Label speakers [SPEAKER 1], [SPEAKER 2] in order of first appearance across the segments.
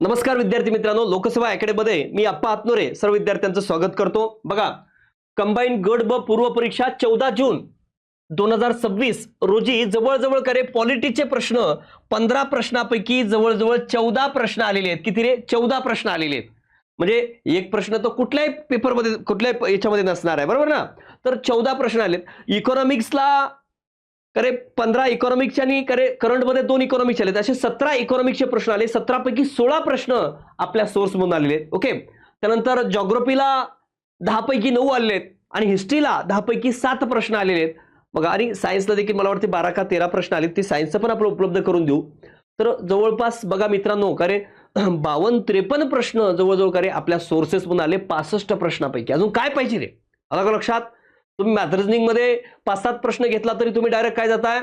[SPEAKER 1] नमस्कार विद्यार्थी मित्रांनो, लोकसेवा अकॅडमीमध्ये मी अप्पा आत्नोरे सर्व विद्यार्थ्यांचं स्वागत करतो। बघा, कंबाईंड गट ब पूर्व परीक्षा 14 जून 2026 रोजी जवळजवळ करे पॉलिटिक्सचे प्रश्न 15 प्रश्नापैकी जवळजवळ 14 प्रश्न आलेले आहेत। किती रे? 14 प्रश्न आलेले आहेत। म्हणजे एक प्रश्न तर कुठल्याही पेपरमध्ये कुठल्याही याच्यामध्ये नसणार आहे, बरोबर ना? तर 14 प्रश्न आलेत। इकॉनॉमिक्सला करे 15 इकॉनॉमिक्स आणि करे करंटमध्ये 2 इकॉनॉमिक्स आलेत, असे 17 इकॉनॉमिक्सचे प्रश्न आले। 17 पैकी 16 प्रश्न आपल्या सोर्स मधून आलेले आहेत। ओके, त्यानंतर जिओग्राफीला 10 पैकी 9 आलेले आहेत आणि हिस्ट्रीला 10 पैकी 7 प्रश्न आलेले आहेत। बघा, आणि सायन्सला देखील मला वाटते 12 का 13 प्रश्न आलेत, ते सायन्सचं पण आपण उपलब्ध करून देऊ। तर जवळपास बघा मित्रांनो, करे 52-53 प्रश्न जवळजवळ करे आपल्या सोर्सेस मधून आले 65 प्रश्नापैकी। अजून काय पाहिजे रे? अलग लक्षात, तुम्ही मॅथ रिझनिंग मध्ये 5-7 प्रश्न घेतला तरी तुम्ही डायरेक्ट काय जाताय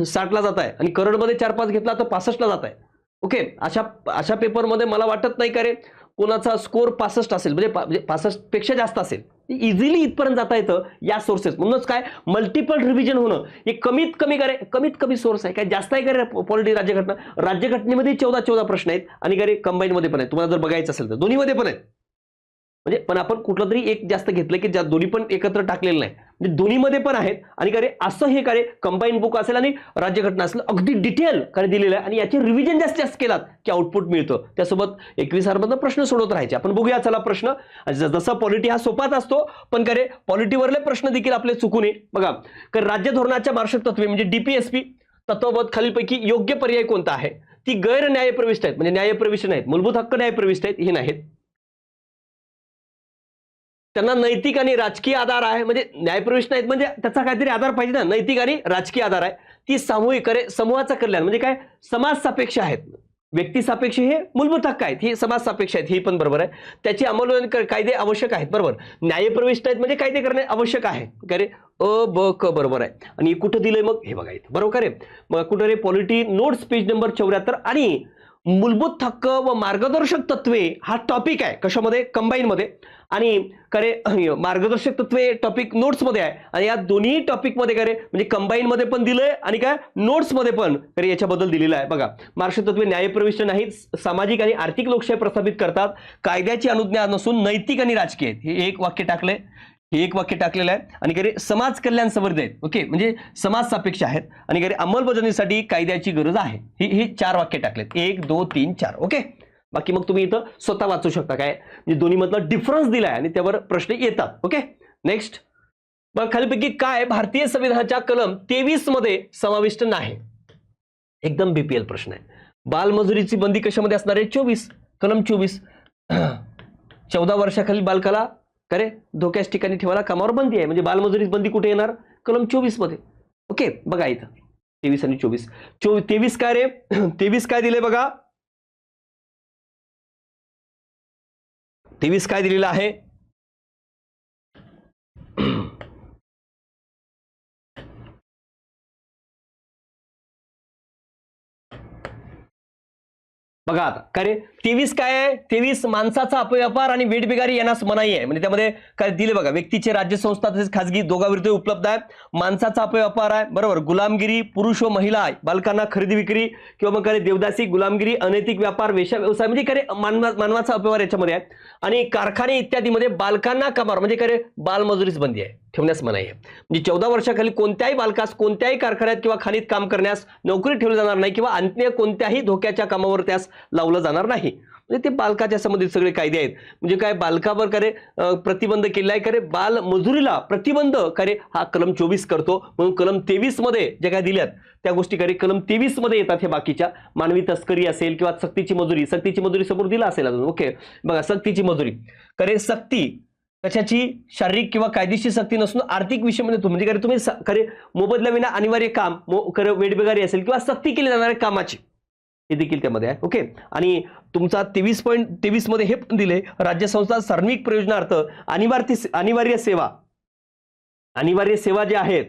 [SPEAKER 1] 60 ला जाताय, आणि करंट मध्ये 4-5 घेतला तर 65 ला जाताय। ओके, अशा पेपरमध्ये मला वाटत नाही का रे कोणाचा स्कोर 65 असेल, म्हणजे 65 पेक्षा जास्त असेल। इझिली इथपर्यंत जाता येतं या सोर्सेस। म्हणूनच काय मल्टिपल रिव्हिजन होणं हे कमीत कमी सोर्स आहे। काय जास्त आहे का पॉलिटी राज्यघटनेमध्ये 14 प्रश्न आहेत आणि काय कंबाईन मध्ये पण आहेत। तुम्हाला जर बघायचं असेल तर दोन्हीमध्ये पण आहेत, म्हणजे पण आपण कुठलं तरी एक जास्त घेतलं की ज्या दोन्ही पण एकत्र टाकलेलं नाही, म्हणजे दोन्हीमध्ये पण आहेत। आणि काय असं हे काय कंबाईन बुक असेल आणि राज्यघटना असेल, अगदी डिटेल काय दिलेलं आहे आणि याचे रिव्हिजन जास्त केलात की आउटपुट मिळतं। त्यासोबत 21 मधनं प्रश्न सोडवत राहायचे। आपण बघूया चला प्रश्न। जसा पॉलिटी हा सोपाच असतो, पण काय पॉलिटीवरले प्रश्न देखील आपले चुकू नये। बघा, राज्य धोरणाच्या मार्गदर्शक तत्वे म्हणजे डीपीएसपी तत्वबोध खालीलपैकी योग्य पर्याय कोणता आहे? ती गैर न्यायप्रविष्ट आहेत, म्हणजे न्यायप्रविष्ट नाहीत, मूलभूत हक्क न्यायप्रविष्ट आहेत, हे नाहीत। त्यांना नैतिक आणि राजकीय आधार आहे, म्हणजे न्यायप्रविष्ट नाहीत म्हणजे त्याचा काहीतरी आधार पाहिजे ना, नैतिक आणि राजकीय आधार आहे। ती सामूहिक समूहाचा कल्याण म्हणजे काय समाज सापेक्ष आहेत, व्यक्ती सापेक्ष हे मूलभूत हक्क आहेत, ही समाज सापेक्ष आहेत, ही पण बरोबर आहे। त्याची अंमलबजावणी कायदे आवश्यक आहेत, बरोबर। न्यायप्रविष्ट आहेत म्हणजे कायदे करणे आवश्यक आहे, काय अ ब क बरोबर आहे। आणि कुठं दिलंय मग हे बघा इथं, बरोबर आहे। मग कुठं रे पॉलिटी नोट्स पेज नंबर 74 आणि मूलभूत हक्क व मार्गदर्शक तत्वे हा टॉपिक आहे कशामध्ये? कंबाईन मध्ये। आणि करे मार्गदर्शक तत्वे टॉपिक नोट्स मध्ये आहे, आणि या दोन्ही टॉपिक मध्ये करे म्हणजे कंबाईन मध्ये पण दिलंय आणि काय नोट्स मध्ये पण करे याच्याबद्दल दिलेलं आहे। बघा, मार्गदर्शक तत्वे न्यायप्रविष्ट नाहीत, सामाजिक आणि आर्थिक लोकशाही प्रस्थापित करतात, कायद्याची अनुज्ञा नसून नैतिक आणि राजकीय आहेत। हे एक वाक्य टाकलंय, हे एक वाक्य टाकलेलं आहे। आणि करे समाज कल्याण संवर्धित आहेत, ओके, म्हणजे समाज सापेक्ष आहेत, आणि करे अंमलबजावणीसाठी कायद्याची गरज आहे। हे 4 वाक्य टाकलेत, 1 2 3 4। ओके, बाकी मग तुम्ही इथं स्वतः वाचू शकता, काय म्हणजे दोन्ही मधला डिफरन्स दिलाय आणि त्यावर प्रश्न येतात। ओके, नेक्स्ट मग खालीपैकी काय भारतीय संविधानाच्या कलम 23 मध्ये समाविष्ट नाही? एकदम बीपीएल प्रश्न आहे। बालमजुरीची बंदी कशामध्ये असणार आहे? 24, कलम 24। 14 वर्षाखालील बालकाला करे धोक्याच्या ठिकाणी ठेवायला कामावर बंदी आहे, म्हणजे बालमजुरी बंदी कुठे येणार? कलम 24 मध्ये। ओके, बघा इथं 23 आणि 24। 23 काय रे? 23 काय दिले बघा, 23 काय दिलेलं आहे? बघा आता काय रे 23 काय आहे? 23 माणसाचा अपव्यापार आणि वेठबिगारी यांनाच मनाई आहे, म्हणजे त्यामध्ये काय दिले बघा, व्यक्तीचे राज्य संस्था तसेच खासगी दोघांविरुद्ध उपलब्ध आहे। माणसाचा अपव्यापार आहे, बरोबर, गुलामगिरी पुरुष व महिला, बालकांना खरेदी विक्री किंवा मग काय देवदासी, गुलामगिरी, अनैतिक व्यापार, वेश्या व्यवसाय, म्हणजे काय मानवाचा अपव्यवहार याच्यामध्ये आहे। आणि कारखाने इत्यादी मध्ये बालकांना कामावर म्हणजे काय बालमजुरीच बंदी आहे, ठेवण्यास मनाई आहे। म्हणजे 14 वर्षाखाली कोणत्याही बालकास कोणत्याही कारखान्यात किंवा खाणीत काम करण्यास नोकरी ठेवली जाणार नाही किंवा अन्य कोणत्याही धोक्याच्या कामावर त्यास लावलं जाणार नाही। म्हणजे ते बालकाच्या संबंधित सगळे कायदे आहेत। म्हणजे काय बालकावर करे प्रतिबंध केला आहे, करे बाल मजुरीला प्रतिबंध करे हा कलम 24 करतो। म्हणून कलम 23 मध्ये जे काय दिल्यात त्या गोष्टी करे कलम 23 मध्ये येतात। हे बाकीच्या मानवी तस्करी असेल किंवा सक्तीची मजुरी समोर दिला असेल अजून। ओके, बघा सक्तीची मजुरी करे सक्ती कशाची? शारीरिक किंवा कायदेशीर सक्ती नसून आर्थिक विषयामध्ये म्हणजे करे तुम्ही खरे मोबदला विना अनिवार्य काम करे वेठबिगारी असेल किंवा सक्ती केली जाणाऱ्या कामाची, हे देखील त्यामध्ये आहे। ओके, आणि तुमचा 23.23 मध्ये हे पण दिले, राज्य संस्था सार्वजनिक प्रयोजनार्थ अनिवार्य सेवा जे आहेत,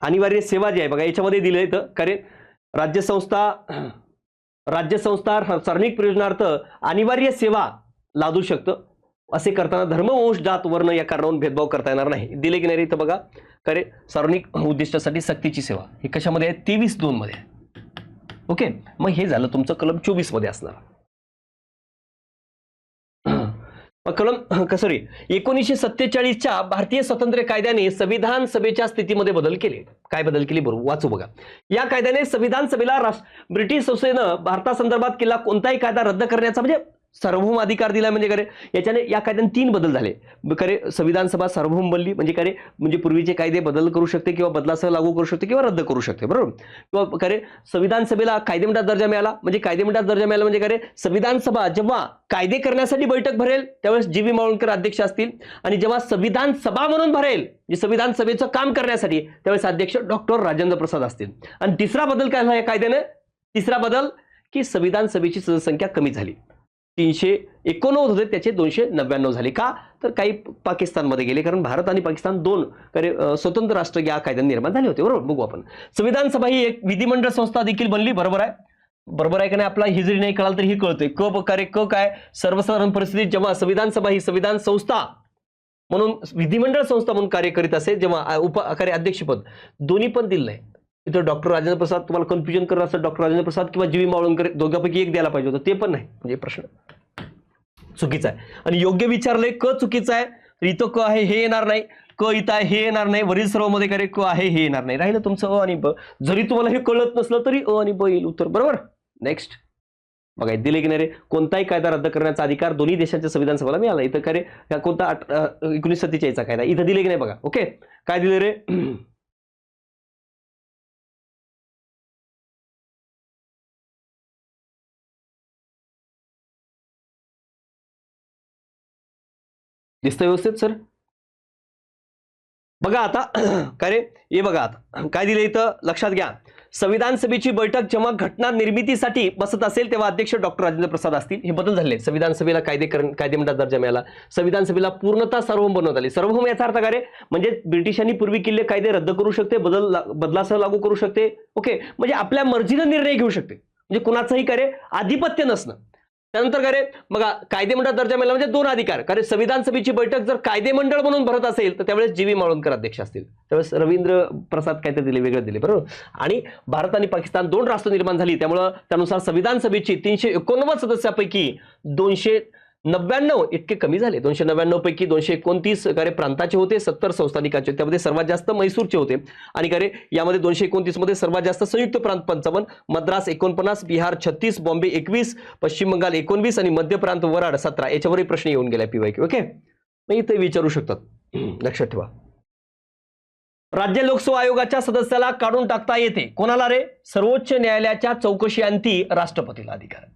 [SPEAKER 1] अनिवार्य सेवा जी आहे बघा याच्यामध्ये दिले तर करे राज्य संस्था सार्वजनिक प्रयोजनार्थ अनिवार्य सेवा लादू शकतं। असे करताना धर्म, वंश, जात, वर्ण या कारणावरून भेदभाव करता येणार नाही, दिले की नाही इथं बघा। करे सार्वजनिक उद्दिष्टासाठी सक्तीची सेवा हे कशामध्ये आहे 23(2) मध्ये आहे. ओके, मग हे झालं तुमचं कलम 24 मध्ये असणार. कलम सॉरी 1947च्या भारतीय स्वातंत्र्य कायद्याने संविधान सभेच्या स्थितीमध्ये बदल केले. काय बदल केले बरोबर वाचू बघा. या कायद्याने संविधान सभेला ब्रिटिश संसदेनं भारतासंदर्भात केलेला कोणताही कायदा रद्द करण्याचा म्हणजे सार्वभौम अधिकार दिला. म्हणजे करे याच्याने या कायद्याने 3 बदल झाले. करे संविधान सभा सार्वभौम बनली म्हणजे करे म्हणजे पूर्वीचे कायदे बदल करू शकते किंवा बदलासह लागू करू शकते किंवा रद्द करू शकते, बरोबर. किंवा करे संविधान सभेला कायदेमंडळाचा दर्जा मिळाला. म्हणजे कायदेमंडळाचा दर्जा मिळाला म्हणजे करे संविधान सभा जेव्हा कायदे करण्यासाठी बैठक भरेल त्यावेळेस जी.व्ही. मावळणकर अध्यक्ष असतील आणि जेव्हा संविधान सभा म्हणून भरेल म्हणजे संविधान सभेचं काम करण्यासाठी त्यावेळेस अध्यक्ष डॉक्टर राजेंद्र प्रसाद असतील. आणि तिसरा बदल काय झाला या कायद्याने? तिसरा बदल की संविधान सभेची सदस्यसंख्या कमी झाली. 389 होते त्याचे 299 झाले. का तर काही पाकिस्तानमध्ये गेले, कारण भारत आणि पाकिस्तान 2 स्वतंत्र राष्ट्र या कायद्याने निर्माण झाले होते, बरोबर. बघू आपण. संविधान सभा ही एक विधिमंडळ संस्था देखील बनली, बरोबर आहे. बरोबर आहे का नाही? आपला हिजरी नाही कळाल तर ही कळतंय. क प्रकारे क काय सर्वसाधारण परिस्थितीत जेव्हा संविधान सभा ही संविधान संस्था म्हणून विधिमंडळ संस्था म्हणून कार्य करीत असेल जेव्हा अध्यक्षपद दोन्ही पण दिलं नाही. इथं डॉक्टर राजेंद्र प्रसाद तुम्हाला कन्फ्युजन करत असेल डॉक्टर राजेंद्र प्रसाद किंवा जी.व्ही. मावळणकर दोघांपैकी एक द्यायला पाहिजे होतं, ते पण नाही. म्हणजे प्रश्न चुकीचा आहे. आणि योग्य विचारलंय क चुकीचा आहे तर इथं क आहे हे येणार नाही, क इथं आहे हे येणार नाही, वरील सर्व मध्ये करे क आहे हे येणार नाही. राहिलं तुमचं अ आणि ब. जरी तुम्हाला हे कळत नसलं तरी अ आणि ब येईल उत्तर, बरोबर. नेक्स्ट बघा दिले की नाही रे कोणताही कायदा रद्द करण्याचा अधिकार दोन्ही देशांच्या संविधान सभेला मिळाला. इथं करे कोणता 1947 चा कायदा इथं दिले की नाही बघा. ओके, काय दिले रे? दिसतं व्यवस्थित सर? बघा आता काय रे हे बघा आता काय दिलं इथं लक्षात घ्या. संविधान सभेची बैठक जेव्हा घटना निर्मितीसाठी बसत असेल तेव्हा अध्यक्ष डॉक्टर राजेंद्र प्रसाद असतील. हे बदल झाले. संविधान सभेला कायदेमंडळाचा दर्जा मिळाला. संविधान सभेला पूर्णतः सार्वभौम बनवण्यात आली. सार्वभौम याचा अर्थ काय रे म्हणजे ब्रिटिशांनी पूर्वी केलेले कायदे रद्द करू शकते, बदलासह लागू करू शकते. ओके, म्हणजे आपल्या मर्जीनं निर्णय घेऊ शकते. म्हणजे कुणाचंही काय रे आधिपत्य नसणं. त्यानंतर काय रे बघा कायदेमंडळ दर्जा मिळाला म्हणजे 2 अधिकार. कारण संविधान सभेची बैठक जर कायदेमंडळ म्हणून भरत असेल तर त्यावेळेस जी.व्ही. मावळणकर अध्यक्ष असतील, त्यावेळेस रवींद्र प्रसाद काय ते दिले वेगळे दिले, बरोबर. आणि भारत आणि पाकिस्तान 2 राष्ट्र निर्माण झाली त्यामुळे त्यानुसार संविधान सभेची 389 सदस्यापैकी 299 इतके कमी झाले. 299 पैकी 229 कार्य प्रांताचे होते, 70 संस्थानिकांचे. त्यामध्ये सर्वात जास्त मैसूरचे होते. आणि कार्य यामध्ये 229 मध्ये सर्वात जास्त संयुक्त प्रांत 55, मद्रास 49, बिहार 36, बॉम्बे 21, पश्चिम बंगाल 19 आणि मध्य प्रांत वराड 17. याच्यावरही प्रश्न येऊन गेला PYQ. ओके, मग इथे विचारू शकतात, लक्षात ठेवा. राज्य लोकसेवा आयोगाच्या सदस्याला काढून टाकता येते. कोणाला रे? सर्वोच्च न्यायालयाच्या चौकशी अंती राष्ट्रपतीला अधिकार.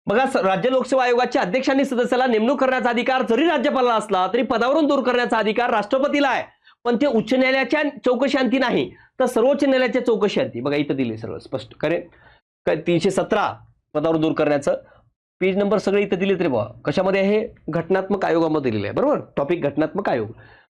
[SPEAKER 1] बघा राज्य लोकसेवा आयोगाच्या अध्यक्षांनी सदस्याला नेमणूक करण्याचा अधिकार जरी राज्यपालाला असला तरी पदावरून दूर करण्याचा अधिकार राष्ट्रपतीला आहे. पण ते उच्च न्यायालयाच्या चौकशी अंती नाही तर सर्वोच्च न्यायालयाच्या चौकशी अंती. बघा इथं दिले सर्व स्पष्ट. काय 317 पदावरून दूर करण्याचं पेज नंबर सगळे इथं दिलेत रे बाबा. कशामध्ये आहे? घटनात्मक आयोगामध्ये दिलेलं आहे, बरोबर. टॉपिक घटनात्मक आयोग.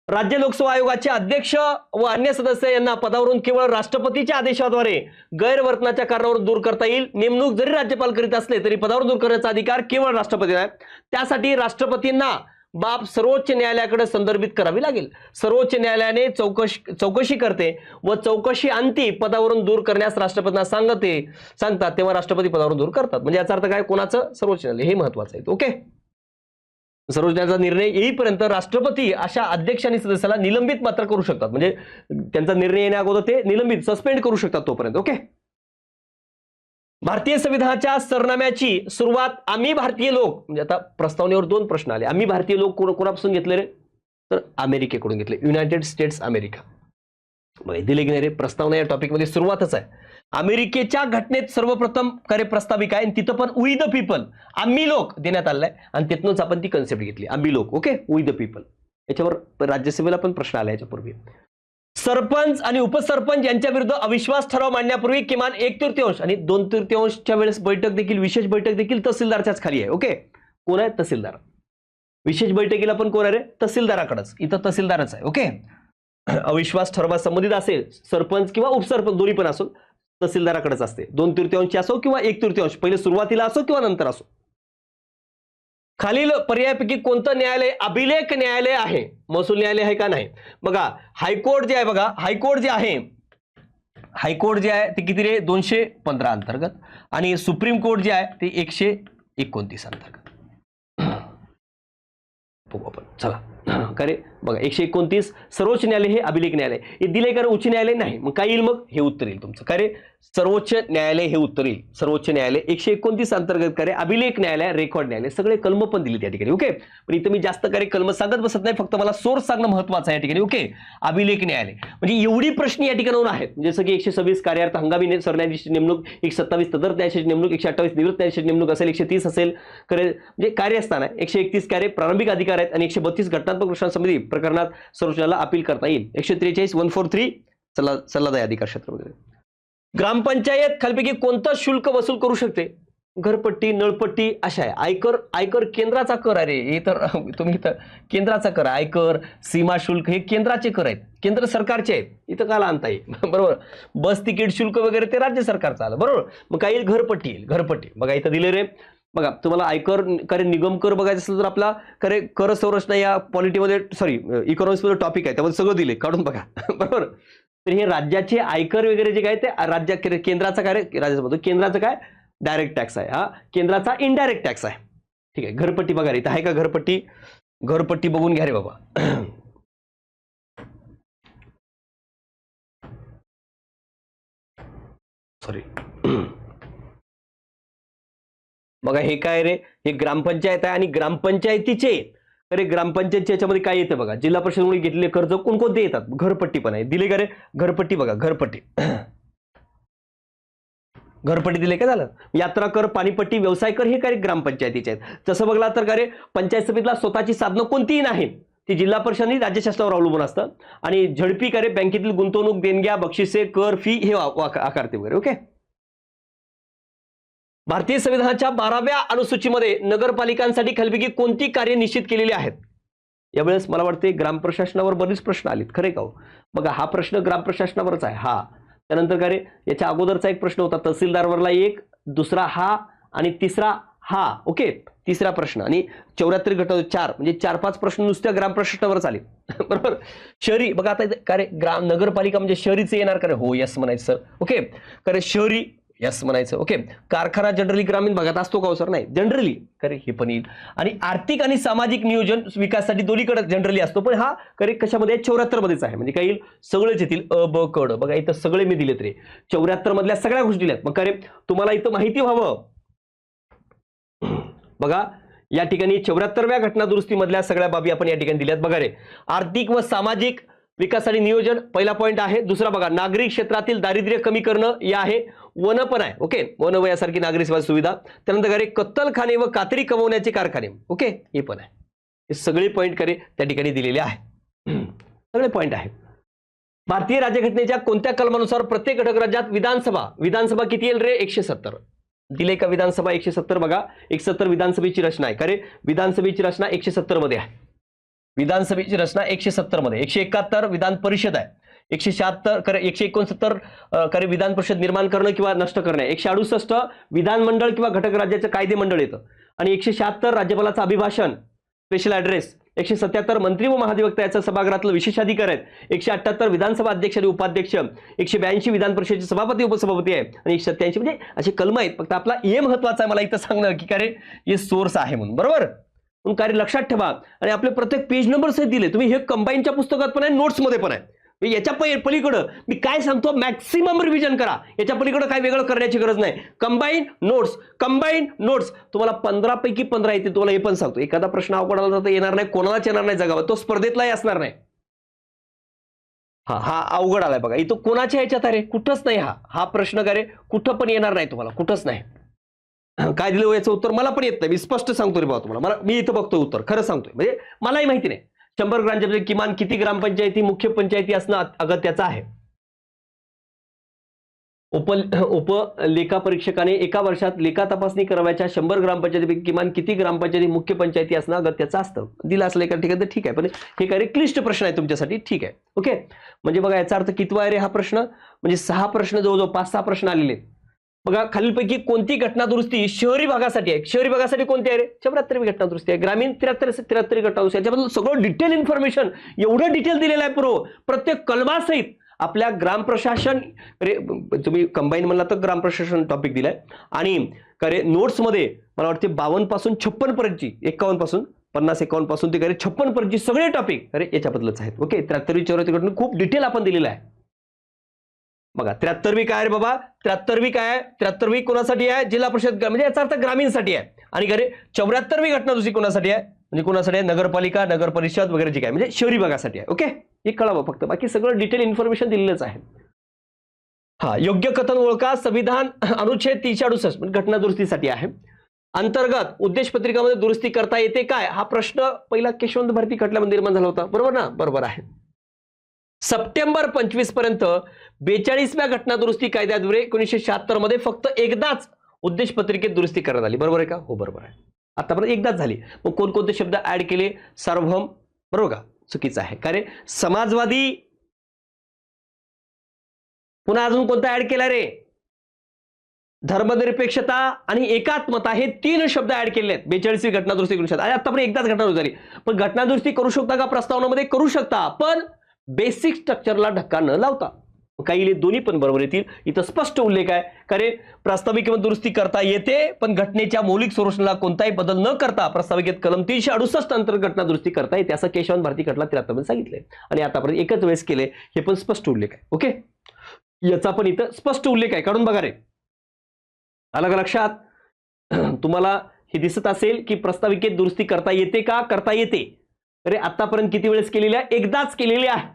[SPEAKER 1] राज्य लोकसेवा आयोगाचे अध्यक्ष व अन्य सदस्य यांना पदावरून केवळ राष्ट्रपतीच्या आदेशाद्वारे गैरवर्तनाच्या कारणावर दूर करता येईल. नेमणूक जरी राज्यपाल करीत असले तरी पदावरून दूर करण्याचा अधिकार केवळ राष्ट्रपतीला आहे. त्यासाठी राष्ट्रपतींना बाब सर्वोच्च न्यायालयाकडे संदर्भित करावी लागेल. सर्वोच्च न्यायालयाने चौकशी करते व चौकशी अंती पदावरून दूर करण्यास राष्ट्रपतींना सांगतात तेव्हा राष्ट्रपती पदावरून दूर करतात. म्हणजे याचा अर्थ काय? कोणाचं? सर्वोच्च न्यायालय. हे महत्वाचं आहे. ओके, सर्वोच्च न्यायालयाचा निर्णय येईपर्यंत राष्ट्रपती अशा अध्यक्ष आणि सदस्याला निलंबित मात्र करू शकतात. म्हणजे त्यांचा निर्णय येण्या अगोदर ते निलंबित सस्पेंड करू शकतात तोपर्यंत. ओके, भारतीय संविधानाच्या सरनाम्याची सुरुवात आम्ही भारतीय लोक म्हणजे आता प्रस्तावनेवर 2 प्रश्न आले. आम्ही भारतीय लोक कोणापासून घेतले रे? तर अमेरिकेकडून घेतले. United states America. दिले की नाही रे? प्रस्तावना या टॉपिक मध्ये सुरुवातच आहे. अमेरिकेच्या घटनेत सर्वप्रथम कार्य प्रस्ताविका आहे आणि तिथं पण वी द पीपल आम्ही लोक देण्यात आलाय आणि तिथूनच आपण ती कन्सेप्ट घेतली आम्ही लोक. Okay, we the people. याच्यावर राज्यसभेला पण प्रश्न आला याच्यापूर्वी. सरपंच आणि उपसरपंच यांच्या विरुद्ध अविश्वास ठराव मांडण्यापूर्वी किमान 1/3 आणि 2/3च्या वेळेस बैठक देखील विशेष बैठक देखील तहसीलदारच्याच खाली आहे. ओके, कोण आहे? तहसीलदार. विशेष बैठकीला पण कोण आहे रे? तहसीलदाराकडेच. इथं तहसीलदारच आहे. ओके, अविश्वास ठरावात संबंधित असेल सरपंच किंवा उपसरपंच दोन्ही पण असो तहसीलदाराकडेच असते. 2/3 असो किंवा 1/3 पहिले सुरुवातीला असो किंवा नंतर असो. खालील पर्यायापैकी कोणतं न्यायालय अभिलेख न्यायालय आहे? महसूल न्यायालय आहे का नाही? बघा हायकोर्ट जे आहे, बघा हायकोर्ट जे आहे, हायकोर्ट जे आहे ते किती रे? 215 अंतर्गत, आणि सुप्रीम कोर्ट जे आहे ते 129 अंतर्गत. बघू आपण, चला का रे? बघा 129 सर्वोच्च न्यायालय हे अभिलेख न्यायालय. हे दिले का उच्च न्यायालय? नाही. मग काय येईल? मग हे उत्तर येईल तुमचं का रे? सर्वोच्च न्यायालय हे उत्तर येईल. सर्वोच्च न्यायालय 129 अंतर्गत करे अभिलेख न्यायालय, रेकॉर्ड न्यायालय, सगळे कलम पण दिले त्या ठिकाणी. ओके, पण इथं मी जास्त करे कलम सांगत बसत नाही, फक्त मला सोर्स सांगणं महत्वाचं आहे या ठिकाणी. ओके, अभिलेख न्यायालय म्हणजे एवढी प्रश्न या ठिकाणाहून आहेत, जसं की 126 कार्यार्थ हंगामी सरन्यायाधीश नेमणूक, 127 तदर्थ न्यायाधीश नेमणूक, 128 निवृत्त न्यायाधीश नेमणूक असेल, 130 असेल करे म्हणजे कार्यस्थान आहे, 131 कार्य प्रारंभिक अधिकार आहेत, आणि 132 घटनात्मक प्रश्नांसंबंधी प्रकरणात सर्वोच्च न्यायालयाला अपील करता येईल. 143 143 सल्लादायी अधिकार क्षेत्र वगैरे. ग्रामपंचायत खालपैकी कोणतं शुल्क वसूल करू शकते? घरपट्टी, नळपट्टी अशा आहे. आयकर केंद्राचा कर आहे रे. हे तर तुम्ही इथं केंद्राचा कर, आयकर, सीमा शुल्क हे केंद्राचे कर आहेत, केंद्र सरकारचे आहेत. इथं काला आणता येईल बरोबर. बस तिकीट शुल्क वगैरे ते राज्य सरकारचं आलं बरोबर. मग काय येईल? घरपट्टी येईल. घरपट्टी बघा इथं दिले रे. बघा तुम्हाला आयकर करे निगम कर बघायचं असेल तर आपला करे कर संरचना या पॉलिटीमध्ये इकॉनॉमिक्स मध्ये टॉपिक आहे, त्यामध्ये सगळं दिले, काढून बघा बरोबर. तर हे राज्याचे आयकर वगैरे जे काय ते राज्य केंद्राचा काय राज्याचं केंद्राचं काय डायरेक्ट टॅक्स आहे, हा केंद्राचा इनडायरेक्ट टॅक्स आहे. ठीक आहे. घरपट्टी बघा रे, इथं आहे का घरपट्टी? घरपट्टी बघून घ्या रे बाबा. सॉरी बघा हे काय रे? हे ग्रामपंचायत आहे, आणि ग्रामपंचायतीचे अरे ग्रामपंचायतच्या याच्यामध्ये काय येतं बघा, जिल्हा परिषदेमुळे घेतलेले कर्ज कोणकोणते येतात? घरपट्टी पण आहे, दिले का रे? घरपट्टी बघा, घरपट्टी घरपट्टी दिले का? झालं. यात्रा कर, पाणीपट्टी, व्यवसाय कर हे काय ग्रामपंचायतीचे आहेत. तसं बघला तर का रे पंचायत समितीला स्वतःची साधनं कोणतीही नाही, ती जिल्हा परिषद आणि राज्य शासनावर अवलंबून असतं, आणि झडपी का रे बँकेतील गुंतवणूक, देणग्या, बक्षिसे, कर, फी हे आकारते वगैरे. ओके. भारतीय संविधानाच्या 12व्या अनुसूचीमध्ये नगरपालिकांसाठी खालीलपैकी कोणती कार्य निश्चित केलेली आहेत? यावेळेस मला वाटते ग्रामप्रशासनावर बरेच प्रश्न आलेत, खरे का हो? बघा हा प्रश्न ग्रामप्रशासनावरच आहे. हा त्यानंतर काय रे याच्या अगोदरचा एक प्रश्न होता तहसीलदारवरला एक, दुसरा हा, आणि तिसरा हा. ओके, तिसरा प्रश्न, आणि 74 गट 4 म्हणजे 4-5 प्रश्न नुसत्या ग्रामप्रशासनावरच आले बरोबर. शहरी बघा आता का रे नगरपालिका म्हणजे शहरीचे येणार का रे? हो यस म्हणायचं सर. ओके, का रे शहरी यस म्हणायचं. ओके. कारखाना जनरली ग्रामीण भागात असतो का हो सर? नाही, जनरली करे हे पण येईल. आणि आर्थिक आणि सामाजिक नियोजन विकासासाठी दोन्हीकडे जनरली असतो, पण हा करे कशामध्ये 74 मध्येच आहे, म्हणजे काय येईल? सगळेच येतील. अ ब कड बघा इथं सगळे मी दिलेत रे, 74 मधल्या सगळ्या गोष्टी दिल्यात. मग करे तुम्हाला इथं माहिती व्हावं बघा या ठिकाणी 74व्या घटना दुरुस्ती मधल्या सगळ्या बाबी आपण या ठिकाणी दिल्यात. बघा रे आर्थिक व सामाजिक विकास आणि नियोजन पहिला पॉईंट आहे. दुसरा बघा नागरिक क्षेत्रातील दारिद्र्य कमी करणं या आहे. वन पण आहे. ओके, वन व यासारखी नागरी सेवा सुविधा. त्यानंतर करे कत्तलखाने व कातरी कमवण्याचे कारखाने. ओके, हे पण आहे. हे सगळे पॉईंट करे त्या ठिकाणी दिलेले आहे, सगळे पॉईंट आहेत. भारतीय राज्यघटनेच्या कोणत्या कलमानुसार प्रत्येक घटक राज्यात विधानसभा किती येईल रे? 170 दिले का? विधानसभा 170 बघा, 170 विधानसभेची रचना आहे. करे विधानसभेची रचना 170 मध्ये आहे. विधानसभेची रचना 170 मध्ये. 171 विधान परिषद आहे. 176 करे 169 करे विधान परिषद निर्माण करणं किंवा नष्ट करणे. 168 विधानमंडळ किंवा घटक राज्याचं कायदे मंडळ येतं, आणि 176 राज्यपालाचं अभिभाषण स्पेशल ॲड्रेस. 177 मंत्री व महाधिवक्ता याचा सभागृहातलं विशेषाधिकार आहेत. 178 विधानसभा अध्यक्ष आणि उपाध्यक्ष. 182 विधान परिषदेचे सभापती उपसभापती आहे, आणि 187 म्हणजे असे कलम आहेत. फक्त आपला हे महत्वाचा आहे मला इथं सांगणं की काय हे सोर्स आहे म्हणून, बरोबर. म्हणून कार्य लक्षात ठेवा, आणि आपले प्रत्येक पेज नंबर सहित दिले. तुम्ही हे कंबाईनच्या पुस्तकात पण आहे, नोट्समध्ये पण आहे. याच्या पलीकडं मी काय सांगतो मॅक्सिमम रिव्हिजन करा, याच्या पलीकडे काय वेगळं करण्याची गरज नाही. कंबाईन नोट्स तुम्हाला 15 पैकी 15 येते. तुम्हाला हे पण सांगतो एखादा प्रश्न अवघड आला तर येणार नाही, कोणालाच येणार नाही जगावर, तो स्पर्धेतलाही असणार नाही. हा अवघड आलाय बघा, इथं कोणाच्या ह्याच्यात अरे कुठंच नाही. हा प्रश्न का रे कुठं पण येणार नाही तुम्हाला, कुठंच नाही. काय दिलं याचं उत्तर मला पण येत नाही, मी स्पष्ट सांगतो रे बाबा तुम्हाला. मी इथं बघतोय उत्तर, खरं सांगतोय, म्हणजे मलाही माहिती नाही. 100 ग्रामपंचायती किमान किती ग्रामपंचायती मुख्य पंचायती असणं अगत्याचं आहे. उपलेखा परीक्षकाने एका वर्षात लेखा तपासणी करावयाच्या 100 ग्रामपंचायतीपैकी किमान किती ग्रामपंचायती मुख्य पंचायती असणं अगत्याचं असतं? दिलं असलं एका ठिकाणी तर ठीक आहे, पण हे काही क्लिष्ट प्रश्न आहे तुमच्यासाठी. ठीक आहे, ओके. म्हणजे बघा याचा अर्थ कितवा आहे रे हा प्रश्न? म्हणजे 6 प्रश्न, जवळजवळ 5-6 प्रश्न आलेले आहेत. बघा खालीलपैकी कोणती घटना दुरुस्ती शहरी भागासाठी आहे? शहरी भागासाठी कोणती आहे रे? 74वी घटना दुरुस्ती आहे. ग्रामीण 73 घटना दुरुस्ती. याच्याबद्दल सगळं डिटेल इन्फॉर्मेशन, एवढं डिटेल दिलेलं आहे पूर्व, प्रत्येक कलमासहित आपल्या ग्राम प्रशासन, तुम्ही कंबाईन म्हणला तर ग्राम प्रशासन टॉपिक दिलाय. आणि नोट्स मध्ये मला वाटते 52 पासून 56 पर्यंतची, 51 पासून 50 51 पासून ते 56 पर्यंतची सगळे टॉपिक याच्याबद्दलच आहेत. ओके, 73वी 74वी घटना खूप डिटेल आपण दिलेलं आहे. बघा 73वी काय रे बाबा? 73वी काय आहे? 73वी कोणासाठी आहे? जिल्हा परिषद, म्हणजे याचा अर्थ ग्रामीणसाठी आहे. आणि 74वी घटना दुसरी कोणासाठी आहे? म्हणजे कोणासाठी आहे? नगरपालिका, नगर परिषद वगैरे जे काय, म्हणजे शहरी भागासाठी आहे. ओके, हे कळावं फक्त, बाकी सगळं डिटेल इन्फॉर्मेशन दिलेलंच आहे. हा, योग्य कथन ओळखा. संविधान अनुच्छेद 368 म्हणजे घटना दुरुस्तीसाठी आहे. अंतर्गत उद्देश पत्रिकामध्ये दुरुस्ती करता येते काय? हा प्रश्न पहिला केशवंत भारती खटल्यामध्ये निर्माण झाला होता, बरोबर ना? बरोबर आहे. सप्टेंबर 25 पर्यंत 42व्या घटना दुरुस्ती कायद्याद्वारे 1976 मध्ये फक्त एकदाच उद्देश पत्रिकेत दुरुस्ती करण्यात आली, बरोबर आहे का? हो, बरोबर आहे. आतापर्यंत एकदाच झाली. मग कोणकोणते शब्द ऍड केले? सार्वभौम, बरोबर का? चुकीचं आहे. कारण समाजवादी, पुन्हा अजून कोणता ऍड केला रे? धर्मनिरपेक्षता आणि एकात्मता, हे 3 शब्द ऍड केले आहेत 42वी घटना दुरुस्ती करू शकता. आणि आतापर्यंत एकदाच घटना दुरुस्ती झाली. पण घटना दुरुस्ती करू शकता का? प्रस्तावनामध्ये करू शकता, पण बेसिक स्ट्रक्चरला धक्का न लावता. काही दोन्ही पण बरोबर येतील. इथं स्पष्ट उल्लेख आहे, कारण प्रास्ताविकेत दुरुस्ती करता येते, पण घटनेच्या मौलिक संरचनेला कोणताही बदल न करता प्रास्ताविकेत कलम 368 अंतर्गत घटना दुरुस्ती करता येते, असं केशवंत भारती खटला 73 मध्ये सांगितलंय. आणि आतापर्यंत एकच वेळेस केले, हे पण स्पष्ट उल्लेख आहे. ओके, याचा पण इथं स्पष्ट उल्लेख आहे, काढून बघा रे. आलं का लक्षात? तुम्हाला हे दिसत असेल की प्रस्ताविकेत दुरुस्ती करता येते का? करता येते. अरे आतापर्यंत किती वेळेस केलेली आहे? एकदाच केलेली आहे.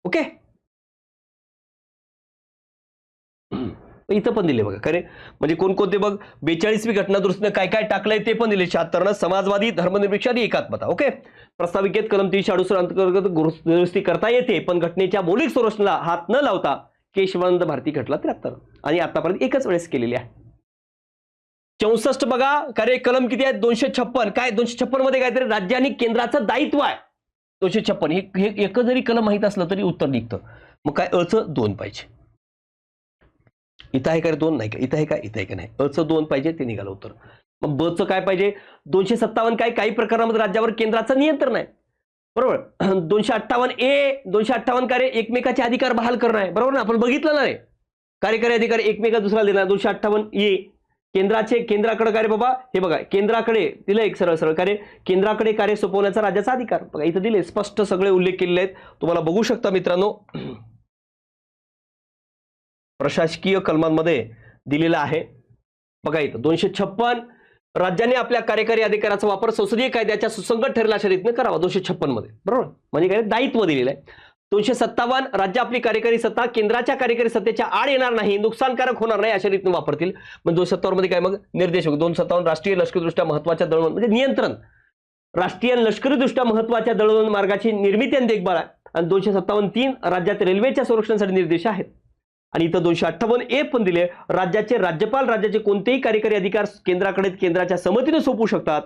[SPEAKER 1] ओके, इथं पण दिले बघा. खरे म्हणजे कोणकोणते बघ, 42वी घटना दुरुस्तीने काय काय टाकलंय ते पण दिले. 76 समाजवादी, धर्मनिरपेक्ष आणि एकात्मता. ओके, प्रस्ताविकेत कलम 368 अंतर्गत दुरुस्ती करता येते, पण घटनेच्या मौलिक संरचनेला हात न लावता केशवंत भारती खटला 73. आणि आतापर्यंत एकच वेळेस केलेली आहे. 64 बघा, कार्य कलम किती आहे? 256. काय 256 मध्ये काहीतरी राज्य आणि केंद्राचं दायित्व आहे. 256 हे एक जरी कलम माहित असलं तरी उत्तर निघतं. मग काय अचं 2 पाहिजे. इथं आहे का 2? नाही का? इथं आहे का? इथं आहे का? नाही. अचं 2 पाहिजे, ते निघालं उत्तर. मग बचं काय पाहिजे? 257 काय? काही प्रकरणामध्ये राज्यावर केंद्राचं नियंत्रण आहे, बरोबर. 258 ए, 258 कार्य एकमेकाचे अधिकार बहाल करणं आहे, बरोबर ना? आपण बघितलं ना रे, कार्यकारी अधिकार एकमेका दुसरा देणार. 258 ए केंद्राकडे कार्य बाबा, हे बघा केंद्राकडे दिलं एक सरळ सरळ कार्य, केंद्राकडे कार्य सोपवण्याचा राज्याचा अधिकार. बघा इथं दिले स्पष्ट सगळे उल्लेख केलेले आहेत, तुम्हाला बघू शकता मित्रांनो. प्रशासकीय कलमांमध्ये दिलेला आहे बघा. इथं 256 राज्याने आपल्या कार्यकारी अधिकाराचा वापर संसदीय कायद्याच्या सुसंगत ठरेल अशा रीतीने करावा. 256 मध्ये, बरोबर, म्हणजे काय दायित्व दिलेलं आहे. 257 राज्य आपली कार्यकारी सत्ता केंद्राच्या कार्यकारी सत्तेच्या आड येणार नाही, नुकसानकारक होणार नाही अशा रीतीने वापरतील. मग 257 मध्ये काय? मग निर्देशक. 257 राष्ट्रीय लष्करीदृष्ट्या महत्वाच्या दळणवळण म्हणजे नियंत्रण, राष्ट्रीय लष्करीदृष्ट्या महत्वाच्या दळणवळण मार्गाची निर्मिती आणि देखभाल आहे. आणि 257(3) राज्यात रेल्वेच्या संरक्षणासाठी निर्देश आहेत. आणि इथं 258 ए पण दिले, राज्याचे राज्यपाल राज्याचे कोणतेही कार्यकारी अधिकार केंद्राकडे केंद्राच्या संमतीने सोपवू शकतात.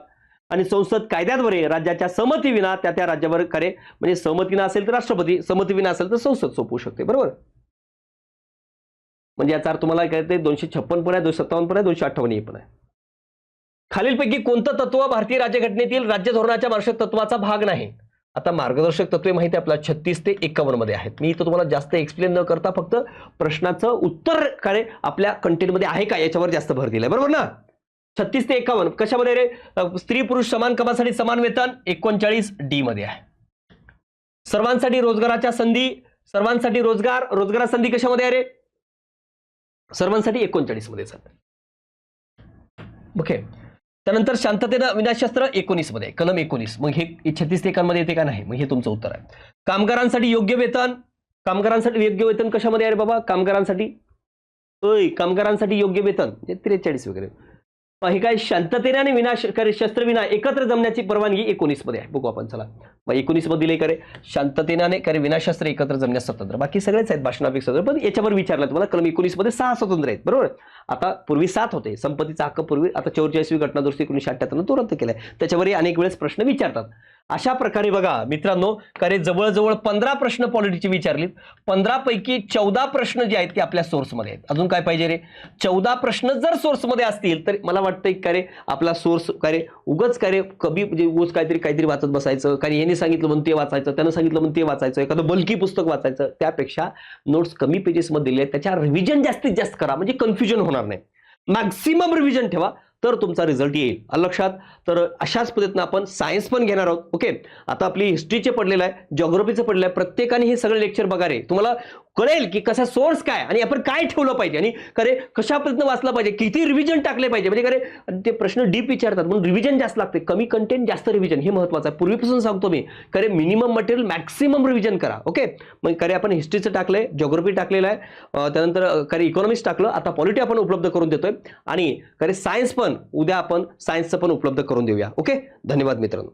[SPEAKER 1] आणि संसद कायद्याद्वारे राज्याच्या संमतीविना त्या राज्यावर कार्य, म्हणजे संमतीने असेल तर राष्ट्रपती, संमतीविना असेल तर संसद सोपवू शकते, बरोबर. म्हणजे याचा अर्थ तुम्हाला काय ते 256 पण आहे, 257 पण आहे, 258 ए पण आहे. खालीलपैकी कोणतं तत्व भारतीय राज्यघटनेतील राज्य धोरणाच्या मार्गदर्शक तत्वाचा भाग नाही? आता मार्गदर्शक तत्वे माहिती आहे आपल्याला 36 ते 51 मध्ये आहेत. मी इथं तुम्हाला जास्त एक्सप्लेन न करता फक्त प्रश्नाचं उत्तर काय आपल्या कंटेंटमध्ये आहे का याच्यावर जास्त भर दिलाय, बरोबर ना. 36 ते 51 कशामध्ये रे? स्त्री पुरुष समान कामासाठी समान वेतन 39 डी मध्ये आहे. सर्वांसाठी रोजगाराच्या संधी, सर्वांसाठी रोजगार संधी कशामध्ये आहे रे? सर्वांसाठी 39 मध्ये. ओके, त्यानंतर शांततेनं विनाशस्त्र 19 मध्ये, कलम 19. मग हे 36 ते 51 मध्ये येते का? नाही. मग हे तुमचं उत्तर आहे. कामगारांसाठी योग्य वेतन, कामगारांसाठी योग्य वेतन कशामध्ये आहे रे बाबा? कामगारांसाठी योग्य वेतन म्हणजे 43 वगैरे. हे काय? शांततेने आणि विनाशकारी शस्त्रविना एकत्र जमण्याची परवानगी 19 मध्ये आहे. बघू आपण, चला. मग 19 मध्ये दिले करे शांततेने करे विनाशस्त्र एकत्र जमण्यास स्वतंत्र. बाकी सगळेच आहेत भाषणापेक्षा, पण याच्यावर विचारलं तुम्हाला कलम 19 मध्ये 6 स्वतंत्र आहेत, बरोबर. आता पूर्वी 7 होते, संपत्तीचा हक्क पूर्वी, आता 44वी घटना दुरुस्ती 1978 तो रद्द केलाय, त्याच्यावरही अनेक वेळेस प्रश्न विचारतात. अशा प्रकारे बघा मित्रांनो, करे जवळजवळ 15 प्रश्न पॉलिटीचे विचारलीत. 15 पैकी 14 प्रश्न जे आहेत ते आपल्या सोर्समध्ये आहेत. अजून काय पाहिजे रे? 14 प्रश्न जर सोर्समध्ये असतील तर मला वाटतं की रे आपला सोर्स काय उगच कभी म्हणजे उगच काहीतरी वाचत बसायचं, कारण यांनी सांगितलं म्हणून ते वाचायचं, त्यानं सांगितलं म्हणून ते वाचायचं, एखादं बल्की पुस्तक वाचायचं, त्यापेक्षा नोट्स कमी पेजेसमध्ये दिले, त्याच्या रिव्हिजन जास्तीत जास्त करा, म्हणजे कन्फ्युजन होणार नाही. मॅक्सिमम रिव्हिजन ठेवा, तर तुमचा रिझल्ट येईल. लक्षात. तर अशाच पद्धतीने आपण सायन्स पण घेणार आहोत. ओके, आता आपली हिस्ट्रीचे पडलेलं आहे, जिओग्राफीचं पडलेलं आहे. प्रत्येकाने हे सगळे लेक्चर बघा रे, तुम्हाला कळेल की कसा सोर्स काय आणि आपण काय ठेवलं पाहिजे आणि कशा पद्धतीने वाचलं पाहिजे, किती रिव्हिजन टाकले पाहिजे. म्हणजे ते प्रश्न डीप विचारतात म्हणून रिव्हिजन जास्त लागते. कमी कंटेंट जास्त रिव्हिजन, हे महत्वाचं आहे. पूर्वीपासून सांगतो मी, मिनिमम मटेरियल मॅक्सिमम रिव्हिजन करा. ओके, मग आपण हिस्ट्रीचं टाकलंय, जिओग्राफी टाकलेलं आहे, त्यानंतर इकॉनॉमिक्स टाकलं, आता पॉलिटी आपण उपलब्ध करून देतोय आणि सायन्स पण उद्या आपण सायन्सचं पण उपलब्ध करून देऊया. ओके, धन्यवाद मित्रांनो.